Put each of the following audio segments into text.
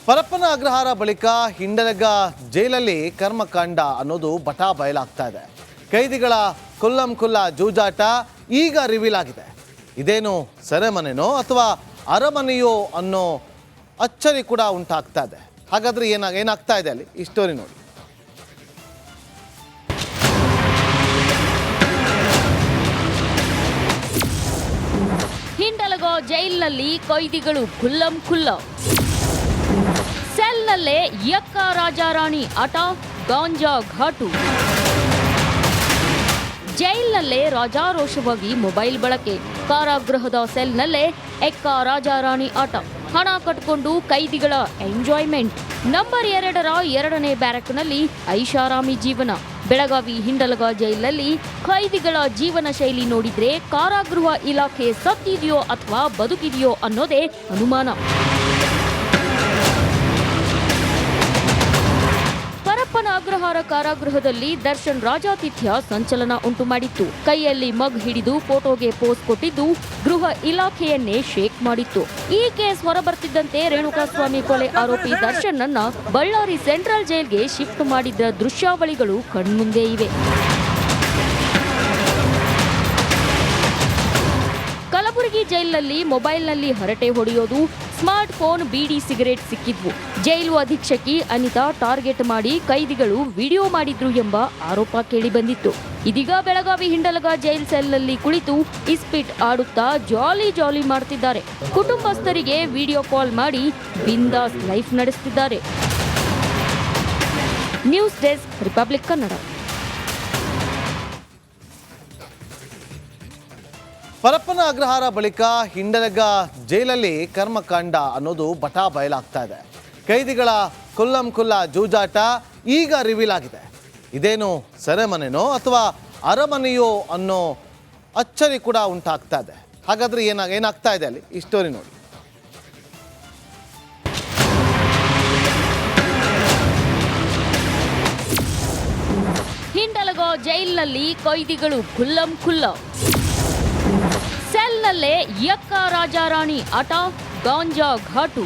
ಪರಪ್ಪನ ಅಗ್ರಹಾರ ಬಳಿಕ ಹಿಂಡಲಗ ಜೈಲಲ್ಲಿ ಕರ್ಮಕಾಂಡ ಅನ್ನೋದು ಬಟಾ ಬಯಲಾಗ್ತಾ ಇದೆ. ಕೈದಿಗಳ ಕುಲ್ಲಂಕುಲ್ಲ ಜೂಜಾಟ ಈಗ ರಿವೀಲ್ ಆಗಿದೆ. ಇದೇನು ಸೆರೆಮನೆನೋ ಅಥವಾ ಅರಮನೆಯೋ ಅನ್ನೋ ಅಚ್ಚರಿ ಕೂಡ ಉಂಟಾಗ್ತಾ ಇದೆ. ಹಾಗಾದ್ರೆ ಏನಾಗ್ತಾ ಇದೆ ಅಲ್ಲಿ ಈ ಸ್ಟೋರಿ ನೋಡಿ. ಹಿಂಡಲಗ ಜೈಲಿನಲ್ಲಿ ಕೈದಿಗಳು ಕುಲ್ಲಂಕುಲ್ಲ. ಸೆಲ್ನಲ್ಲೇ ಯಕ್ಕ ರಾಜಾರಾಣಿ ಆಟ, ಗಾಂಜಾ ಘಾಟು. ಜೈಲ್ನಲ್ಲೇ ರಾಜಾರೋಷವಾಗಿ ಮೊಬೈಲ್ ಬಳಕೆ. ಕಾರಾಗೃಹದ ಸೆಲ್ನಲ್ಲೇ ಎಕ್ಕ ರಾಜಾರಾಣಿ ಆಟ. ಹಣ ಕಟ್ಕೊಂಡು ಕೈದಿಗಳ ಎಂಜಾಯ್ಮೆಂಟ್. ನಂಬರ್ 2ರ 2ನೇ ಬ್ಯಾರಕ್ನಲ್ಲಿ ಐಷಾರಾಮಿ ಜೀವನ. ಬೆಳಗಾವಿ ಹಿಂಡಲಗ ಜೈಲಲ್ಲಿ ಕೈದಿಗಳ ಜೀವನ ಶೈಲಿ ನೋಡಿದ್ರೆ ಕಾರಾಗೃಹ ಇಲಾಖೆ ಸತ್ತಿದೆಯೋ ಅಥವಾ ಬದುಕಿದೆಯೋ ಅನ್ನೋದೇ ಅನುಮಾನ. ಪರಪ್ಪನ ಅಗ್ರಹಾರ ಕಾರಾಗೃಹದಲ್ಲಿ ದರ್ಶನ್ ರಾಜಾತಿಥ್ಯ ಸಂಚಲನ ಉಂಟು ಮಾಡಿತ್ತು. ಕೈಯಲ್ಲಿ ಮಗ್ ಹಿಡಿದು ಫೋಟೋಗೆ ಪೋಸ್ ಕೊಟ್ಟಿದ್ದು ಗೃಹ ಇಲಾಖೆಯನ್ನೇ ಶೇಕ್ ಮಾಡಿತ್ತು. ಈ ಕೇಸ್ ಹೊರಬರ್ತಿದ್ದಂತೆ ರೇಣುಕಾಸ್ವಾಮಿ ಕೊಲೆ ಆರೋಪಿ ದರ್ಶನ್ ಅನ್ನ ಬಳ್ಳಾರಿ ಸೆಂಟ್ರಲ್ ಜೈಲ್ಗೆ ಶಿಫ್ಟ್ ಮಾಡಿದ್ದ ದೃಶ್ಯಾವಳಿಗಳು ಕಣ್ಮುಂದೆ ಇವೆ. ಕಲಬುರಗಿ ಜೈಲಿನಲ್ಲಿ ಮೊಬೈಲ್ನಲ್ಲಿ ಹರಟೆ ಹೊಡೆಯೋದು, ಸ್ಮಾರ್ಟ್ ಫೋನ್, ಬೀಡಿ, ಸಿಗರೇಟ್ ಸಿಕ್ಕಿದ್ವು. ಜೈಲು ಅಧೀಕ್ಷಕಿ ಅನಿತಾ ಟಾರ್ಗೆಟ್ ಮಾಡಿ ಕೈದಿಗಳು ವಿಡಿಯೋ ಮಾಡಿದ್ರು ಎಂಬ ಆರೋಪ ಕೇಳಿಬಂದಿತ್ತು. ಇದೀಗ ಬೆಳಗಾವಿ ಹಿಂಡಲಗ ಜೈಲ್ ಸೆಲ್ನಲ್ಲಿ ಕುಳಿತು ಇಸ್ಪಿಟ್ ಆಡುತ್ತಾ ಜಾಲಿ ಮಾಡ್ತಿದ್ದಾರೆ. ಕುಟುಂಬಸ್ಥರಿಗೆ ವಿಡಿಯೋ ಕಾಲ್ ಮಾಡಿ ಬಿಂದಾಸ್ ಲೈಫ್ ನಡೆಸುತ್ತಿದ್ದಾರೆ. News desk, republic Kannada. Parappana Agrahara ಬಳಿಕ ಹಿಂಡಲಗ ಜೈಲಲ್ಲಿ ಕರ್ಮಕಾಂಡ ಅನ್ನೋದು ಬಟಾ ಬಯಲಾಗ್ತಾ ಇದೆ. ಕೈದಿಗಳ ಕುಲ್ಲಂಕುಲ್ಲ ಜೂಜಾಟ ಈಗ ರಿವೀಲ್ ಆಗಿದೆ. ಇದೇನು ಸೆರೆಮನೆನೋ ಅಥವಾ ಅರಮನೆಯೋ ಅನ್ನೋ ಅಚ್ಚರಿ ಕೂಡ ಉಂಟಾಗ್ತಾ ಇದೆ. ಹಾಗಾದ್ರೆ ಏನಾಗ್ತಾ ಇದೆ ಅಲ್ಲಿ ಈ ಸ್ಟೋರಿ ನೋಡಿ. ಹಿಂಡಲಗ ಜೈಲಿನಲ್ಲಿ ಕೈದಿಗಳು ಕುಲ್ಲಂಕುಲ್ಲ. ಸೆಲ್ನಲ್ಲೇ ಯಕ್ಕ ರಾಜಾರಾಣಿ ಆಟ, ಗಾಂಜಾ ಘಾಟು.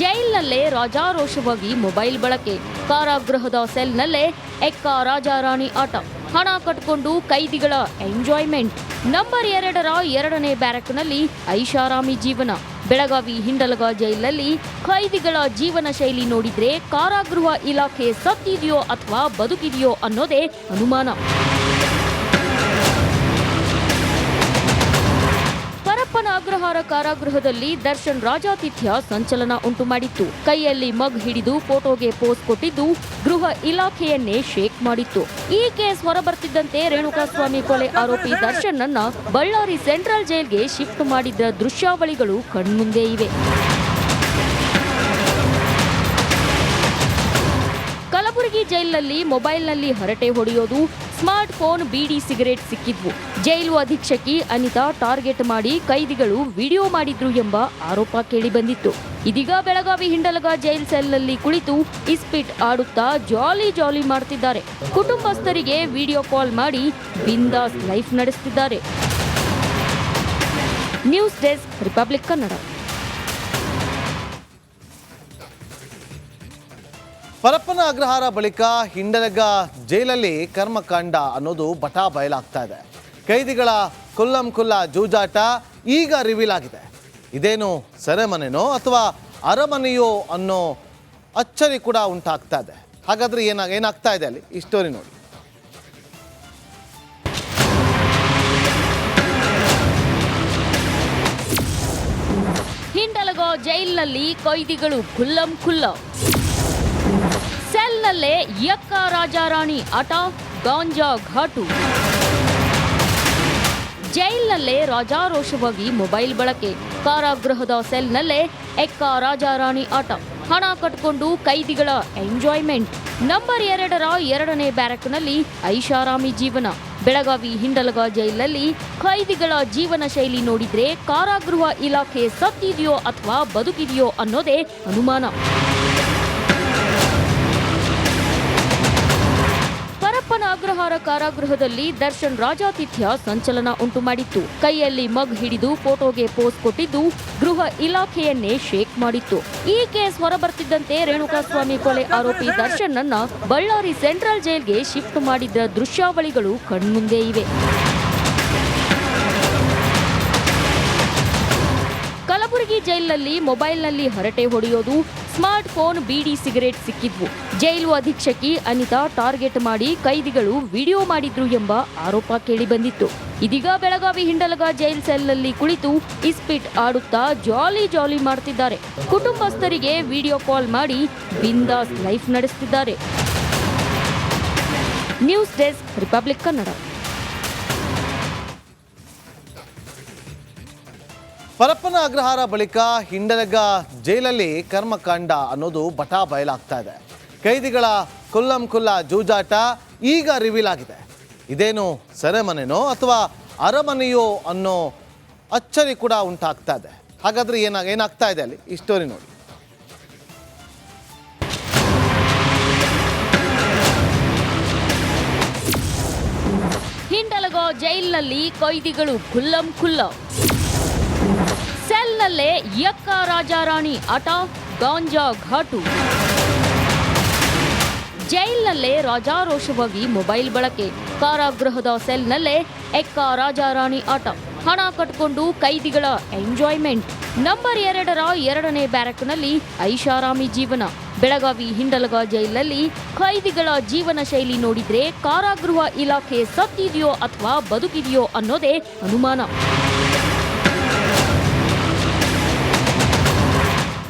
ಜೈಲ್ನಲ್ಲೇ ರಾಜಾರೋಷವಾಗಿ ಮೊಬೈಲ್ ಬಳಕೆ. ಕಾರಾಗೃಹದ ಸೆಲ್ನಲ್ಲೇ ಎಕ್ಕ ರಾಜಾರಾಣಿ ಆಟ. ಹಣ ಕಟ್ಕೊಂಡು ಕೈದಿಗಳ ಎಂಜಾಯ್ಮೆಂಟ್. ನಂಬರ್ 2ರ 2ನೇ ಬ್ಯಾರಕ್ನಲ್ಲಿ ಐಷಾರಾಮಿ ಜೀವನ. ಬೆಳಗಾವಿ ಹಿಂಡಲಗ ಜೈಲಲ್ಲಿ ಕೈದಿಗಳ ಜೀವನ ಶೈಲಿ ನೋಡಿದ್ರೆ ಕಾರಾಗೃಹ ಇಲಾಖೆ ಸತ್ತಿದೆಯೋ ಅಥವಾ ಬದುಕಿದೆಯೋ ಅನ್ನೋದೇ ಅನುಮಾನ. ಪರಪ್ಪನ ಅಗ್ರಹಾರ ಕಾರಾಗೃಹದಲ್ಲಿ ದರ್ಶನ್ ರಾಜಾತಿಥ್ಯ ಸಂಚಲನ ಉಂಟು ಮಾಡಿತ್ತು. ಕೈಯಲ್ಲಿ ಮಗ್ ಹಿಡಿದು ಫೋಟೋಗೆ ಪೋಸ್ ಕೊಟ್ಟಿದ್ದು ಗೃಹ ಇಲಾಖೆಯನ್ನೇ ಶೇಕ್ ಮಾಡಿತ್ತು. ಈ ಕೇಸ್ ಹೊರಬರ್ತಿದ್ದಂತೆ ರೇಣುಕಾಸ್ವಾಮಿ ಕೊಲೆ ಆರೋಪಿ ದರ್ಶನ್ ಅನ್ನ ಬಳ್ಳಾರಿ ಸೆಂಟ್ರಲ್ ಜೈಲ್ಗೆ ಶಿಫ್ಟ್ ಮಾಡಿದ್ದ ದೃಶ್ಯಾವಳಿಗಳು ಕಣ್ಮುಂದೆ ಇವೆ. ಕಲಬುರಗಿ ಜೈಲಿನಲ್ಲಿ ಮೊಬೈಲ್ನಲ್ಲಿ ಹರಟೆ ಹೊಡೆಯೋದು, ಸ್ಮಾರ್ಟ್ ಫೋನ್, ಬೀಡಿ, ಸಿಗರೇಟ್ ಸಿಕ್ಕಿದ್ವು. ಜೈಲು ಅಧೀಕ್ಷಕಿ ಅನಿತಾ ಟಾರ್ಗೆಟ್ ಮಾಡಿ ಕೈದಿಗಳು ವಿಡಿಯೋ ಮಾಡಿದ್ರು ಎಂಬ ಆರೋಪ ಕೇಳಿಬಂದಿತ್ತು. ಇದೀಗ ಬೆಳಗಾವಿ ಹಿಂಡಲಗ ಜೈಲ್ ಸೆಲ್ನಲ್ಲಿ ಕುಳಿತು ಇಸ್ಪಿಟ್ ಆಡುತ್ತಾ ಜಾಲಿ ಮಾಡ್ತಿದ್ದಾರೆ. ಕುಟುಂಬಸ್ಥರಿಗೆ ವಿಡಿಯೋ ಕಾಲ್ ಮಾಡಿ ಬಿಂದಾಸ್ ಲೈಫ್ ನಡೆಸುತ್ತಿದ್ದಾರೆ. News desk, republic Kannada. Parappana Agrahara ಬಳಿಕ ಹಿಂಡಲಗ ಜೈಲಲ್ಲಿ ಕರ್ಮಕಾಂಡ ಅನ್ನೋದು ಬಟಾ ಬಯಲಾಗ್ತಾ ಇದೆ. ಕೈದಿಗಳ ಕುಲ್ಲಂಕುಲ್ಲ ಜೂಜಾಟ ಈಗ ರಿವೀಲ್ ಆಗಿದೆ. ಇದೇನು ಸೆರೆಮನೆನೋ ಅಥವಾ ಅರಮನೆಯೋ ಅನ್ನೋ ಅಚ್ಚರಿ ಕೂಡ ಉಂಟಾಗ್ತಾ ಇದೆ. ಹಾಗಾದ್ರೆ ಏನಾಗ್ತಾ ಇದೆ ಅಲ್ಲಿ ಈ ಸ್ಟೋರಿ ನೋಡಿ. ಹಿಂಡಲಗ ಜೈಲಿನಲ್ಲಿ ಕೈದಿಗಳು ಕುಲ್ಲಂಕುಲ್ಲ. ಸೆಲ್ನಲ್ಲೇ ಯಕ್ಕ ರಾಜಾರಾಣಿ ಆಟ, ಗಾಂಜಾ ಘಾಟು. ಜೈಲ್ನಲ್ಲೇ ರಾಜಾರೋಷವಾಗಿ ಮೊಬೈಲ್ ಬಳಕೆ. ಕಾರಾಗೃಹದ ಸೆಲ್ನಲ್ಲೇ ಎಕ್ಕ ರಾಜಾರಾಣಿ ಆಟ. ಹಣ ಕಟ್ಕೊಂಡು ಕೈದಿಗಳ ಎಂಜಾಯ್ಮೆಂಟ್. ನಂಬರ್ 2ರ 2ನೇ ಬ್ಯಾರಕ್ನಲ್ಲಿ ಐಷಾರಾಮಿ ಜೀವನ. ಬೆಳಗಾವಿ ಹಿಂಡಲಗ ಜೈಲಲ್ಲಿ ಕೈದಿಗಳ ಜೀವನ ಶೈಲಿ ನೋಡಿದ್ರೆ ಕಾರಾಗೃಹ ಇಲಾಖೆ ಸತ್ತಿದೆಯೋ ಅಥವಾ ಬದುಕಿದೆಯೋ ಅನ್ನೋದೇ ಅನುಮಾನ. ಪರಪ್ಪನ ಅಗ್ರಹಾರ ಕಾರಾಗೃಹದಲ್ಲಿ ದರ್ಶನ್ ರಾಜಾತಿಥ್ಯ ಸಂಚಲನ ಉಂಟು ಮಾಡಿತ್ತು. ಕೈಯಲ್ಲಿ ಮಗ್ ಹಿಡಿದು ಫೋಟೋಗೆ ಪೋಸ್ ಕೊಟ್ಟಿದ್ದು ಗೃಹ ಇಲಾಖೆಯನ್ನೇ ಶೇಕ್ ಮಾಡಿತ್ತು. ಈ ಕೇಸ್ ಹೊರಬರ್ತಿದ್ದಂತೆ ರೇಣುಕಾಸ್ವಾಮಿ ಕೊಲೆ ಆರೋಪಿ ದರ್ಶನ್ ಅನ್ನ ಬಳ್ಳಾರಿ ಸೆಂಟ್ರಲ್ ಜೈಲ್ಗೆ ಶಿಫ್ಟ್ ಮಾಡಿದ್ದ ದೃಶ್ಯಾವಳಿಗಳು ಕಣ್ಮುಂದೆ ಇವೆ. ಕಲಬುರಗಿ ಜೈಲಿನಲ್ಲಿ ಮೊಬೈಲ್ನಲ್ಲಿ ಹರಟೆ ಹೊಡೆಯೋದು, ಸ್ಮಾರ್ಟ್ ಫೋನ್, ಬೀಡಿ, ಸಿಗರೇಟ್ ಸಿಕ್ಕಿದ್ವು. ಜೈಲು ಅಧೀಕ್ಷಕಿ ಅನಿತಾ ಟಾರ್ಗೆಟ್ ಮಾಡಿ ಕೈದಿಗಳು ವಿಡಿಯೋ ಮಾಡಿದ್ರು ಎಂಬ ಆರೋಪ ಕೇಳಿಬಂದಿತ್ತು. ಇದೀಗ ಬೆಳಗಾವಿ ಹಿಂಡಲಗ ಜೈಲ್ ಸೆಲ್ನಲ್ಲಿ ಕುಳಿತು ಇಸ್ಪಿಟ್ ಆಡುತ್ತಾ ಜಾಲಿ ಮಾಡ್ತಿದ್ದಾರೆ. ಕುಟುಂಬಸ್ಥರಿಗೆ ವಿಡಿಯೋ ಕಾಲ್ ಮಾಡಿ ಬಿಂದಾಸ್ ಲೈಫ್ ನಡೆಸುತ್ತಿದ್ದಾರೆ. News desk, republic Kannada. Parappana Agrahara ಬಳಿಕ ಹಿಂಡಲಗ ಜೈಲಲ್ಲಿ ಕರ್ಮಕಾಂಡ ಅನ್ನೋದು ಬಟಾ ಬಯಲಾಗ್ತಾ ಇದೆ. ಕೈದಿಗಳ ಕುಲ್ಲಂಕುಲ್ಲ ಜೂಜಾಟ ಈಗ ರಿವೀಲ್ ಆಗಿದೆ. ಇದೇನು ಸೆರೆಮನೆನೋ ಅಥವಾ ಅರಮನೆಯೋ ಅನ್ನೋ ಅಚ್ಚರಿ ಕೂಡ ಉಂಟಾಗ್ತಾ ಇದೆ. ಹಾಗಾದ್ರೆ ಏನಾಗ್ತಾ ಇದೆ ಅಲ್ಲಿ ಈ ಸ್ಟೋರಿ ನೋಡಿ. ಹಿಂಡಲಗ ಜೈಲಿನಲ್ಲಿ ಕೈದಿಗಳು ಖುಲ್ಲ. ಸೆಲ್ನಲ್ಲೇ ಯಕ್ಕ ರಾಜಾರಾಣಿ ಆಟ, ಗಾಂಜಾ ಘಾಟು. ಜೈಲ್ನಲ್ಲೇ ರಾಜಾರೋಷವಾಗಿ ಮೊಬೈಲ್ ಬಳಕೆ. ಕಾರಾಗೃಹದ ಸೆಲ್ನಲ್ಲೇ ಎಕ್ಕ ರಾಜಾರಾಣಿ ಆಟ. ಹಣ ಕಟ್ಕೊಂಡು ಕೈದಿಗಳ ಎಂಜಾಯ್ಮೆಂಟ್. ನಂಬರ್ 2ರ 2ನೇ ಬ್ಯಾರಕ್ನಲ್ಲಿ ಐಷಾರಾಮಿ ಜೀವನ. ಬೆಳಗಾವಿ ಹಿಂಡಲಗ ಜೈಲಿನಲ್ಲಿ ಕೈದಿಗಳ ಜೀವನ ಶೈಲಿ ನೋಡಿದ್ರೆ ಕಾರಾಗೃಹ ಇಲಾಖೆ ಸತ್ತಿದೆಯೋ ಅಥವಾ ಬದುಕಿದೆಯೋ ಅನ್ನೋದೇ ಅನುಮಾನ.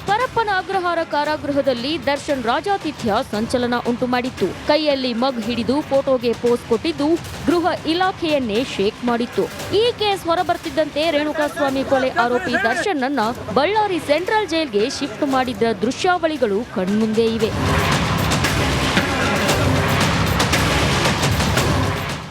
ಪರಪ್ಪನ ಅಗ್ರಹಾರ ಕಾರಾಗೃಹದಲ್ಲಿ ದರ್ಶನ್ ರಾಜಾತಿಥ್ಯ ಸಂಚಲನ ಉಂಟು ಮಾಡಿತ್ತು. ಕೈಯಲ್ಲಿ ಮಗ್ ಹಿಡಿದು ಫೋಟೋಗೆ ಪೋಸ್ ಕೊಟ್ಟಿದ್ದು ಗೃಹ ಇಲಾಖೆಯನ್ನೇ ಶೇಕ್ ಮಾಡಿತ್ತು. ಈ ಕೇಸ್ ಹೊರಬರ್ತಿದ್ದಂತೆ ರೇಣುಕಾಸ್ವಾಮಿ ಕೊಲೆ ಆರೋಪಿ ದರ್ಶನ್ ಅನ್ನ ಬಳ್ಳಾರಿ ಸೆಂಟ್ರಲ್ ಜೈಲ್ಗೆ ಶಿಫ್ಟ್ ಮಾಡಿದ್ದ ದೃಶ್ಯಾವಳಿಗಳು ಕಣ್ಮುಂದೆ ಇವೆ.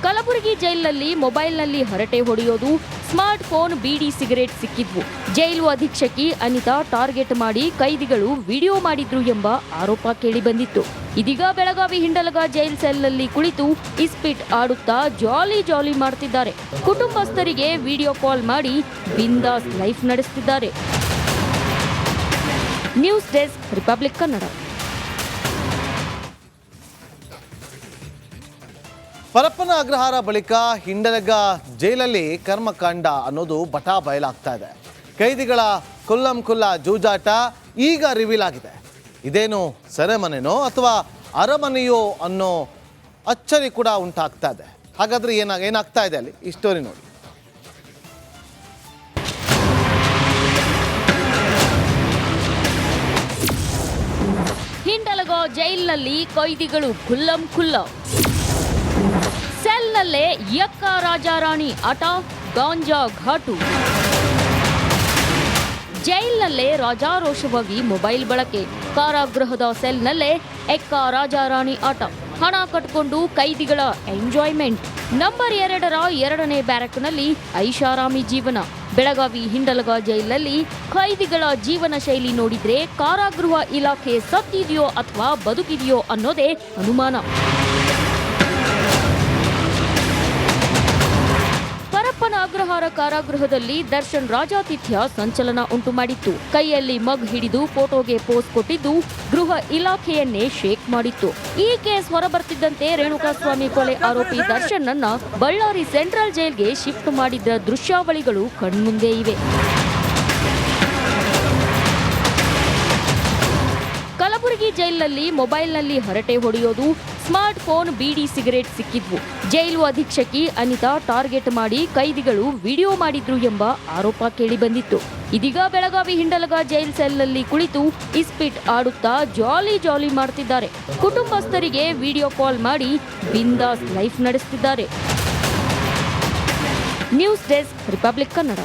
ಕಲಬುರಗಿ ಜೈಲಿನಲ್ಲಿ ಮೊಬೈಲ್ನಲ್ಲಿ ಹರಟೆ ಹೊಡೆಯೋದು, ಸ್ಮಾರ್ಟ್ ಫೋನ್, ಬೀಡಿ, ಸಿಗರೇಟ್ ಸಿಕ್ಕಿದ್ವು. ಜೈಲು ಅಧೀಕ್ಷಕಿ ಅನಿತಾ ಟಾರ್ಗೆಟ್ ಮಾಡಿ ಕೈದಿಗಳು ವಿಡಿಯೋ ಮಾಡಿದ್ರು ಎಂಬ ಆರೋಪ ಕೇಳಿಬಂದಿತ್ತು. ಇದೀಗ ಬೆಳಗಾವಿ ಹಿಂಡಲಗ ಜೈಲ್ ಸೆಲ್ನಲ್ಲಿ ಕುಳಿತು ಇಸ್ಪಿಟ್ ಆಡುತ್ತಾ ಜಾಲಿ ಮಾಡ್ತಿದ್ದಾರೆ. ಕುಟುಂಬಸ್ಥರಿಗೆ ವಿಡಿಯೋ ಕಾಲ್ ಮಾಡಿ ಬಿಂದಾಸ್ ಲೈಫ್ ನಡೆಸುತ್ತಿದ್ದಾರೆ. News desk, republic Kannada. Parappana Agrahara ಬಳಿಕ ಹಿಂಡಲಗ ಜೈಲಲ್ಲಿ ಕರ್ಮಕಾಂಡ ಅನ್ನೋದು ಬಟಾ ಬಯಲಾಗ್ತಾ ಇದೆ. ಕೈದಿಗಳ ಕುಲ್ಲಂಕುಲ್ಲ ಜೂಜಾಟ ಈಗ ರಿವೀಲ್ ಆಗಿದೆ. ಇದೇನು ಸೆರೆಮನೆನೋ ಅಥವಾ ಅರಮನೆಯೋ ಅನ್ನೋ ಅಚ್ಚರಿ ಕೂಡ ಉಂಟಾಗ್ತಾ ಇದೆ. ಹಾಗಾದ್ರೆ ಏನಾಗ್ತಾ ಇದೆ ಅಲ್ಲಿ ಈ ಸ್ಟೋರಿ ನೋಡಿ. ಹಿಂಡಲಗ ಜೈಲಿನಲ್ಲಿ ಕೈದಿಗಳು ಖುಲ್ಲ. ಸೆಲ್ನಲ್ಲೇ ಯಕ್ಕ ರಾಜಾರಾಣಿ ಆಟ, ಗಾಂಜಾ ಘಾಟು. ಜೈಲ್ನಲ್ಲೇ ರಾಜಾರೋಷವಾಗಿ ಮೊಬೈಲ್ ಬಳಕೆ. ಕಾರಾಗೃಹದ ಸೆಲ್ನಲ್ಲೇ ಎಕ್ಕ ರಾಜಾರಾಣಿ ಆಟ. ಹಣ ಕಟ್ಕೊಂಡು ಕೈದಿಗಳ ಎಂಜಾಯ್ಮೆಂಟ್. ನಂಬರ್ 2ರ 2ನೇ ಬ್ಯಾರಕ್ನಲ್ಲಿ ಐಷಾರಾಮಿ ಜೀವನ. ಬೆಳಗಾವಿ ಹಿಂಡಲಗ ಜೈಲಿನಲ್ಲಿ ಕೈದಿಗಳ ಜೀವನ ಶೈಲಿ ನೋಡಿದ್ರೆ ಕಾರಾಗೃಹ ಇಲಾಖೆ ಸತ್ತಿದೆಯೋ ಅಥವಾ ಬದುಕಿದೆಯೋ ಅನ್ನೋದೇ ಅನುಮಾನ. ಪರಪ್ಪನ ಅಗ್ರಹಾರ ಕಾರಾಗೃಹದಲ್ಲಿ ದರ್ಶನ್ ರಾಜಾತಿಥ್ಯ ಸಂಚಲನ ಉಂಟು ಮಾಡಿತ್ತು. ಕೈಯಲ್ಲಿ ಮಗ್ ಹಿಡಿದು ಫೋಟೋಗೆ ಪೋಸ್ ಕೊಟ್ಟಿದ್ದು ಗೃಹ ಇಲಾಖೆಯನ್ನೇ ಶೇಕ್ ಮಾಡಿತ್ತು. ಈ ಕೇಸ್ ಹೊರಬರ್ತಿದ್ದಂತೆ ರೇಣುಕಾಸ್ವಾಮಿ ಕೊಲೆ ಆರೋಪಿ ದರ್ಶನ್ ಅನ್ನ ಬಳ್ಳಾರಿ ಸೆಂಟ್ರಲ್ ಜೈಲ್ಗೆ ಶಿಫ್ಟ್ ಮಾಡಿದ್ದ ದೃಶ್ಯಾವಳಿಗಳು ಕಣ್ಮುಂದೆ ಇವೆ. ಕಲಬುರಗಿ ಜೈಲಿನಲ್ಲಿ ಮೊಬೈಲ್ನಲ್ಲಿ ಹರಟೆ ಹೊಡೆಯೋದು, ಸ್ಮಾರ್ಟ್ ಫೋನ್, ಬೀಡಿ, ಸಿಗರೇಟ್ ಸಿಕ್ಕಿದ್ವು. ಜೈಲು ಅಧೀಕ್ಷಕಿ ಅನಿತಾ ಟಾರ್ಗೆಟ್ ಮಾಡಿ ಕೈದಿಗಳು ವಿಡಿಯೋ ಮಾಡಿದ್ರು ಎಂಬ ಆರೋಪ ಕೇಳಿಬಂದಿತ್ತು. ಇದೀಗ ಬೆಳಗಾವಿ ಹಿಂಡಲಗ ಜೈಲ್ ಸೆಲ್ನಲ್ಲಿ ಕುಳಿತು ಇಸ್ಪಿಟ್ ಆಡುತ್ತಾ ಜಾಲಿ ಮಾಡ್ತಿದ್ದಾರೆ. ಕುಟುಂಬಸ್ಥರಿಗೆ ವಿಡಿಯೋ ಕಾಲ್ ಮಾಡಿ ಬಿಂದಾಸ್ ಲೈಫ್ ನಡೆಸುತ್ತಿದ್ದಾರೆ. News desk, republic Kannada.